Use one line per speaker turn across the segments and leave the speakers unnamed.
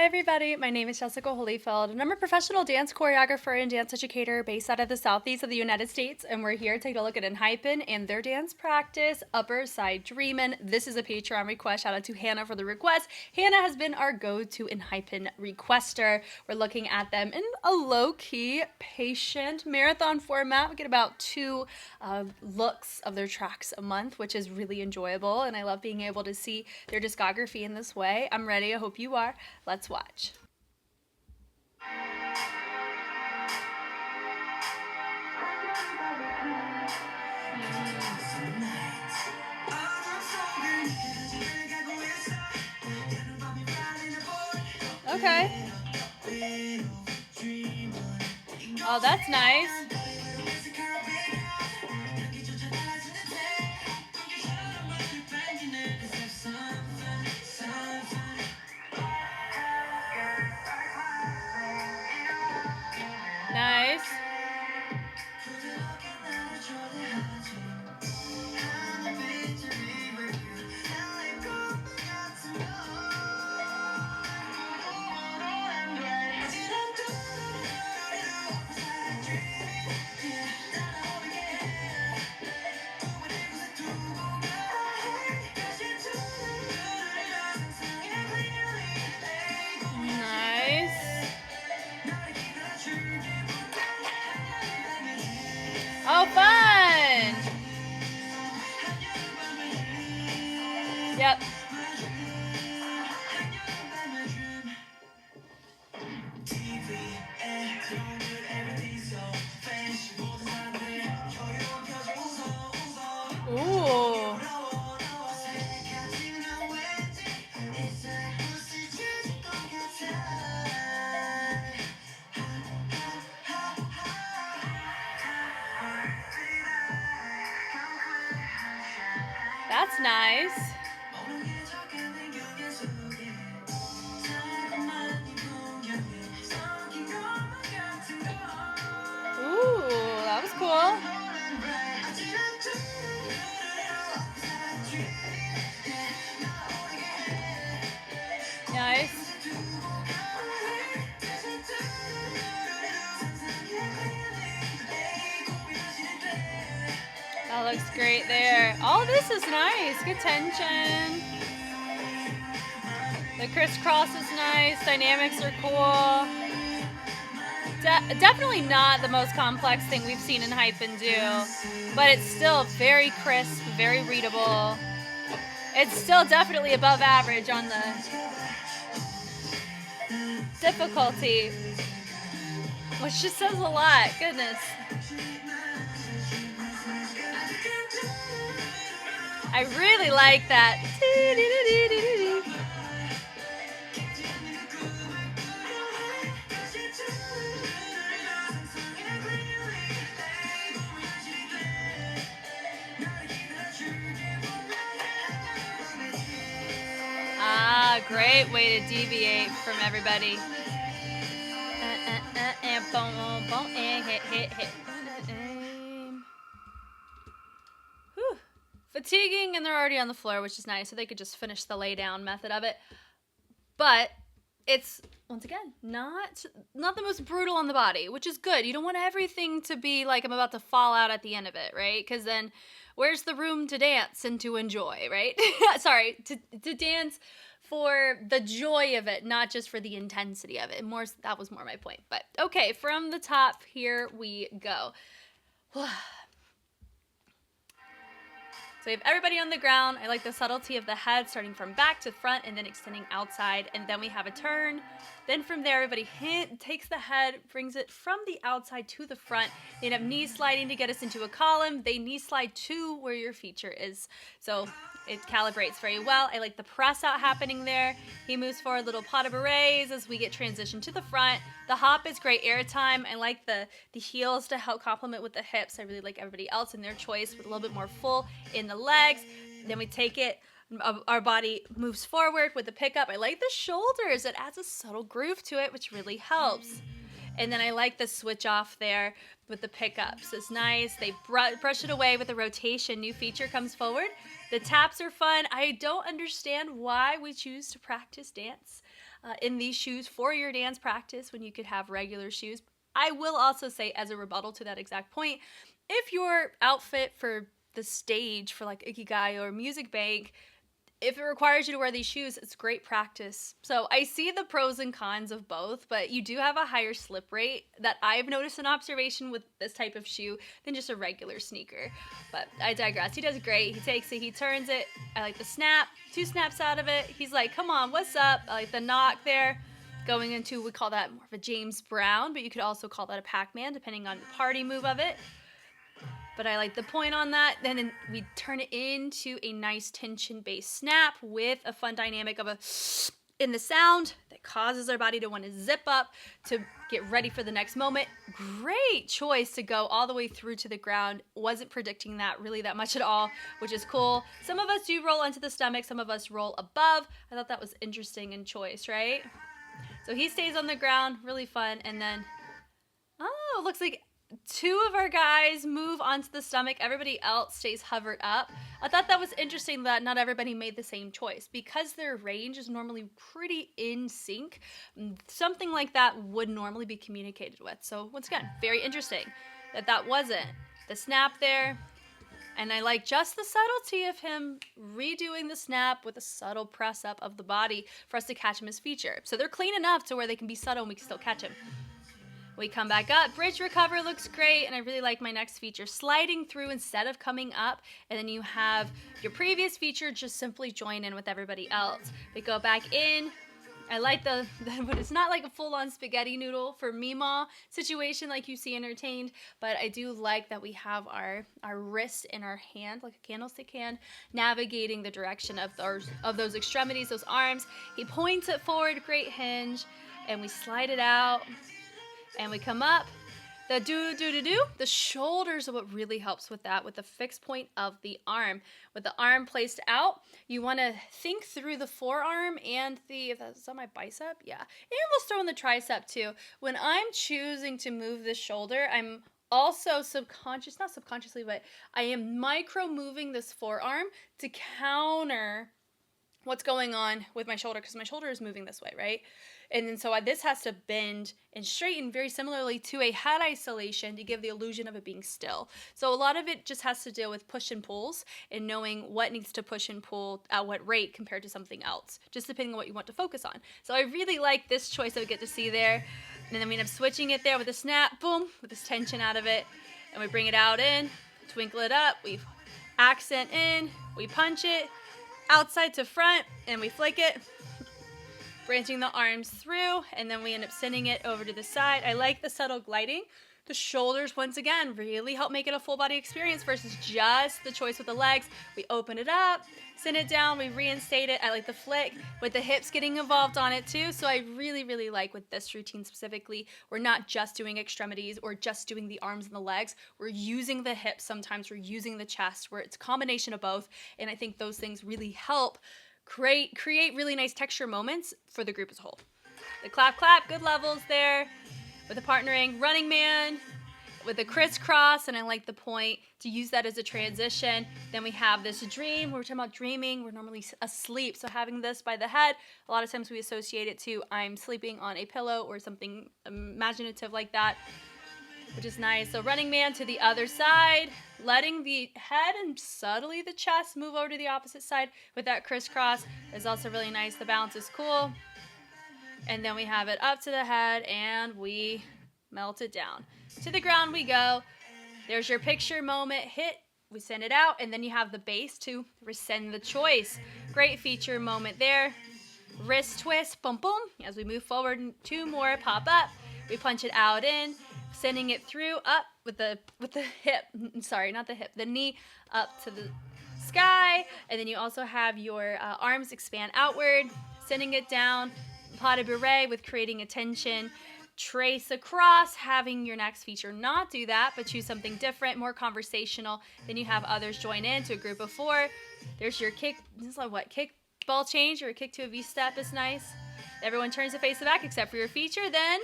Hi everybody, my name is Jessica Holyfield and I'm a professional dance choreographer and dance educator based out of the southeast of the United States, and we're here to take a look at ENHYPEN and their dance practice, Upper Side Dreamin. This is a Patreon request. Shout out to Hannah for the request. Hannah has been our go-to ENHYPEN requester. We're looking at them in a low-key, patient marathon format. We get about two looks of their tracks a month, which is really enjoyable, and I love being able to see their discography in this way. I'm ready. I hope you are. Let's watch. Okay. Oh, that's nice. Nice. Oh, fun! Yep. Ooh. That's nice. Ooh, that was cool. Nice. That looks great there. All this is nice. Good tension. The crisscross is nice. Dynamics are cool. Definitely not the most complex thing we've seen ENHYPEN do, but it's still very crisp, very readable. It's still definitely above average on the difficulty, which just says a lot. Goodness. I really like that. Ah, great way to deviate from everybody. Whew. Fatiguing, and they're already on the floor, which is nice, so they could just finish the lay down method of it. But it's, once again, not the most brutal on the body, which is good. You don't want everything to be like I'm about to fall out at the end of it, right? Because then where's the room to dance and to enjoy, right? Sorry, to dance for the joy of it, not just for the intensity of it. That was more my point. But okay, from the top, here we go. So we have everybody on the ground. I like the subtlety of the head starting from back to front and then extending outside. And then we have a turn. Then from there, everybody takes the head, brings it from the outside to the front. They end up knee sliding to get us into a column. They knee slide to where your feature is. So it calibrates very well. I like the press out happening there. He moves forward, little pas de bourrées as we get transitioned to the front. The hop is great airtime. I like the heels to help complement with the hips. I really like everybody else in their choice with a little bit more full in the legs. Then we take it. Our body moves forward with the pickup. I like the shoulders. It adds a subtle groove to it, which really helps. And then I like the switch off there with the pickups. It's nice. They brush it away with the rotation. New feature comes forward. The taps are fun. I don't understand why we choose to practice dance in these shoes for your dance practice when you could have regular shoes. I will also say, as a rebuttal to that exact point, if your outfit for the stage for like Ikigai or Music Bank, if it requires you to wear these shoes, it's great practice. So I see the pros and cons of both, but you do have a higher slip rate that I've noticed an observation with this type of shoe than just a regular sneaker. But I digress. He does great. He takes it, he turns it. I like the snap, 2 snaps out of it. He's like, come on, what's up? I like the knock there. Going into, we call that more of a James Brown, but you could also call that a Pac-Man, depending on the party move of it. But I like the point on that. Then we turn it into a nice tension-based snap with a fun dynamic of in the sound that causes our body to want to zip up to get ready for the next moment. Great choice to go all the way through to the ground. Wasn't predicting that really that much at all, which is cool. Some of us do roll onto the stomach. Some of us roll above. I thought that was interesting in choice, right? So he stays on the ground. Really fun. And then, oh, looks like 2 of our guys move onto the stomach. Everybody else stays hovered up. I thought that was interesting that not everybody made the same choice. Because their range is normally pretty in sync, something like that would normally be communicated with. So once again, very interesting that wasn't the snap there. And I like just the subtlety of him redoing the snap with a subtle press up of the body for us to catch him as feature. So they're clean enough to where they can be subtle and we can still catch him. We come back up, bridge recover looks great, and I really like my next feature sliding through instead of coming up, and then you have your previous feature just simply join in with everybody else. We go back in. I like but it's not like a full-on spaghetti noodle for Meemaw situation like you see Entertained, but I do like that we have our wrist in our hand, like a candlestick hand, navigating the direction of those extremities, those arms. He points it forward, great hinge, and we slide it out. And we come up, the do-do-do-do. The shoulders are what really helps with that, with the fixed point of the arm. With the arm placed out, you want to think through the forearm and is that my bicep? Yeah. And we'll throw in the tricep too. When I'm choosing to move the shoulder, I'm also not subconsciously, but I am micro-moving this forearm to counter what's going on with my shoulder because my shoulder is moving this way, right? And then so this has to bend and straighten very similarly to a head isolation to give the illusion of it being still. So a lot of it just has to deal with push and pulls and knowing what needs to push and pull at what rate compared to something else, just depending on what you want to focus on. So I really like this choice that we get to see there. And then we end up switching it there with a snap, boom, with this tension out of it. And we bring it out in, twinkle it up, we accent in, we punch it, outside to front, and we flick it. Branching the arms through, and then we end up sending it over to the side. I like the subtle gliding. The shoulders, once again, really help make it a full body experience versus just the choice with the legs. We open it up, send it down, we reinstate it. I like the flick with the hips getting involved on it too. So I really, really like with this routine specifically, we're not just doing extremities or just doing the arms and the legs. We're using the hips sometimes, we're using the chest, where it's a combination of both. And I think those things really help create really nice texture moments for the group as a whole. The clap, good levels there. With the partnering, running man, with the crisscross, and I like the point to use that as a transition. Then we have this dream. We're talking about dreaming. We're normally asleep, so having this by the head, a lot of times we associate it to I'm sleeping on a pillow or something imaginative like that, which is nice. So running man to the other side, letting the head and subtly the chest move over to the opposite side with that crisscross is also really nice. The balance is cool. And then we have it up to the head and we melt it down. To the ground we go. There's your picture moment hit. We send it out, and then you have the base to rescind the choice. Great feature moment there. Wrist twist, boom, boom. As we move forward, 2 more pop up. We punch it out in, sending it through up with the hip. Sorry, not the hip. The knee up to the sky, and then you also have your arms expand outward, sending it down. Pas de bourrée with creating a tension. Trace across, having your next feature not do that, but choose something different, more conversational. Then you have others join in to a group of 4. There's your kick. This is like what? Kick ball change or a kick to a V-step is nice. Everyone turns to face the back except for your feature. Then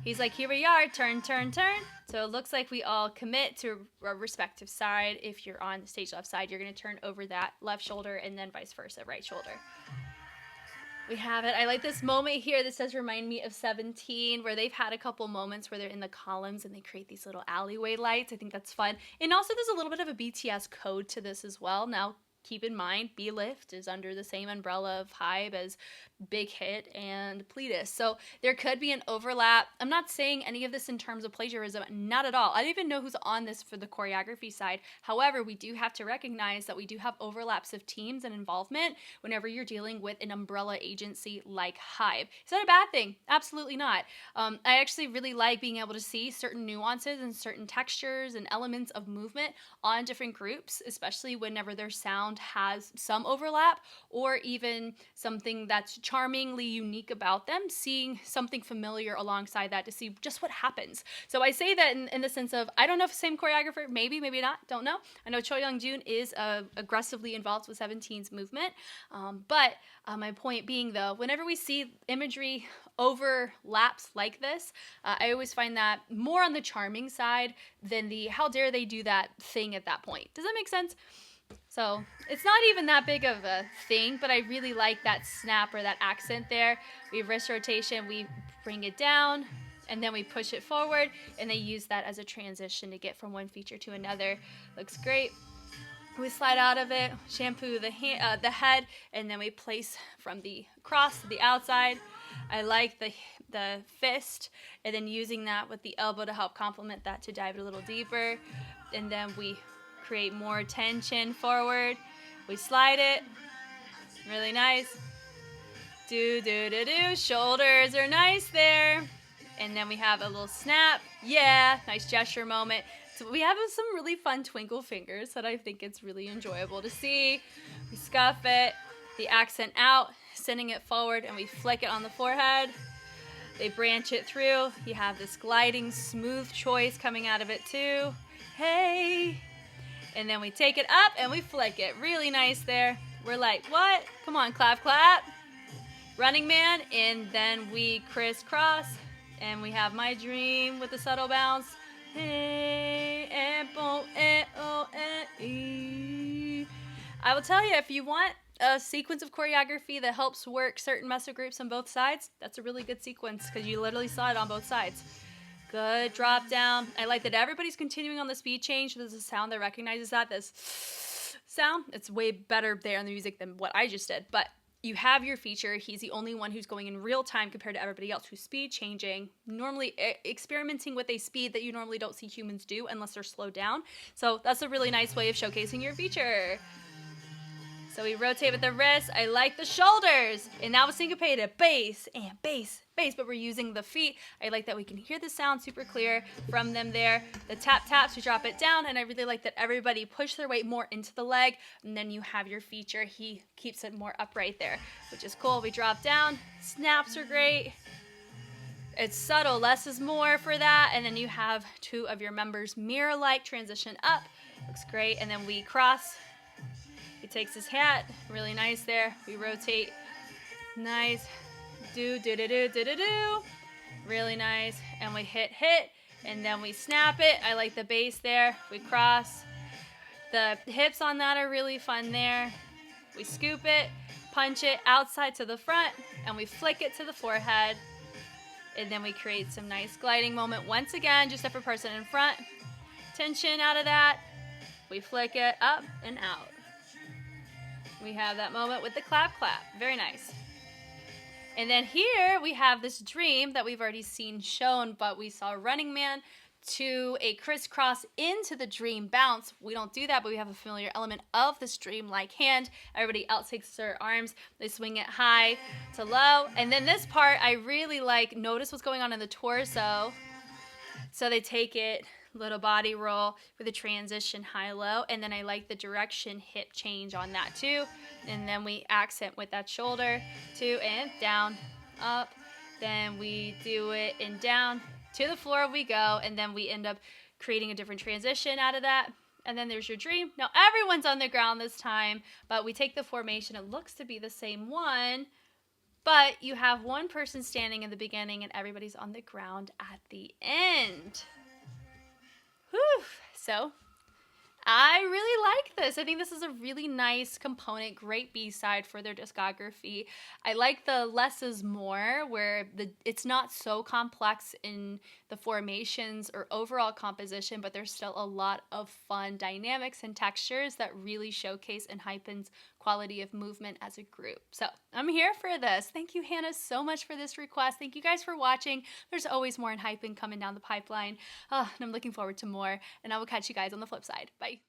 he's like, here we are, turn, turn, turn. So it looks like we all commit to a respective side. If you're on the stage left side, you're going to turn over that left shoulder and then vice versa, right shoulder. We have it. I like this moment here. This does remind me of 17, where they've had a couple moments where they're in the columns and they create these little alleyway lights. I think that's fun. And also there's a little bit of a BTS code to this as well. Now, keep in mind, B-Lift is under the same umbrella of Hype as Big Hit and Pledis. So there could be an overlap. I'm not saying any of this in terms of plagiarism, not at all. I don't even know who's on this for the choreography side. However, we do have to recognize that we do have overlaps of teams and involvement whenever you're dealing with an umbrella agency like Hype. Is that a bad thing? Absolutely not. I actually really like being able to see certain nuances and certain textures and elements of movement on different groups, especially whenever their sound has some overlap or even something that's charmingly unique about them, seeing something familiar alongside that to see just what happens. So I say that in the sense of, I don't know if the same choreographer, maybe not, don't know. I know Cho Young-jun is aggressively involved with 17's movement, but my point being though, whenever we see imagery overlaps like this, I always find that more on the charming side than the how dare they do that thing at that point. Does that make sense? So it's not even that big of a thing, but I really like that snap or that accent there. We have wrist rotation, we bring it down, and then we push it forward, and they use that as a transition to get from one feature to another. Looks great. We slide out of it, shampoo the head, and then we place from the cross to the outside. I like the fist, and then using that with the elbow to help complement that to dive it a little deeper. And then we create more tension forward. We slide it. Really nice. Do, do, do, do. Shoulders are nice there. And then we have a little snap. Yeah, nice gesture moment. So we have some really fun twinkle fingers that I think it's really enjoyable to see. We scuff it, the accent out, sending it forward, and we flick it on the forehead. They branch it through. You have this gliding, smooth choice coming out of it too. Hey! And then we take it up and we flick it. Really nice there. We're like, what? Come on, clap, clap. Running Man, and then we crisscross, and we have My Dream with the subtle bounce. Hey, I will tell you, if you want a sequence of choreography that helps work certain muscle groups on both sides, that's a really good sequence because you literally saw it on both sides. Good drop down. I like that everybody's continuing on the speed change. There's a sound that recognizes that. This sound, it's way better there in the music than what I just did. But you have your feature. He's the only one who's going in real time compared to everybody else who's speed changing, normally experimenting with a speed that you normally don't see humans do unless they're slowed down. So that's a really nice way of showcasing your feature. So we rotate with the wrist. I like the shoulders. And now it's syncopated. Bass and bass, bass. But we're using the feet. I like that we can hear the sound super clear from them there. The tap taps, we drop it down. And I really like that everybody push their weight more into the leg. And then you have your feature. He keeps it more upright there, which is cool. We drop down. Snaps are great. It's subtle. Less is more for that. And then you have two of your members mirror-like transition up. Looks great. And then we cross. He takes his hat, really nice there. We rotate, nice. Do, do, do, do, do, do, do. Really nice. And we hit, and then we snap it. I like the bass there. We cross. The hips on that are really fun there. We scoop it, punch it outside to the front, and we flick it to the forehead. And then we create some nice gliding moment. Once again, just every person in front. Tension out of that. We flick it up and out. We have that moment with the clap clap. Very nice. And then here we have this dream that we've already seen shown, but we saw Running Man to a crisscross into the dream bounce. We don't do that, but we have a familiar element of this dream-like hand. Everybody else takes their arms. They swing it high to low. And then this part I really like. Notice what's going on in the torso. So they take it, little body roll with a transition high-low, and then I like the direction hip change on that too. And then we accent with that shoulder too, and down, up. Then we do it and down. To the floor we go, and then we end up creating a different transition out of that. And then there's your dream. Now everyone's on the ground this time, but we take the formation. It looks to be the same one, but you have one person standing in the beginning and everybody's on the ground at the end. Whew. So I really like this. I think this is a really nice component, great B-side for their discography. I like the less is more, where it's not so complex in the formations or overall composition, but there's still a lot of fun dynamics and textures that really showcase ENHYPEN's quality of movement as a group. So I'm here for this. Thank you, Hannah, so much for this request. Thank you guys for watching. There's always more ENHYPEN coming down the pipeline, and I'm looking forward to more, and I will catch you guys on the flip side. Bye.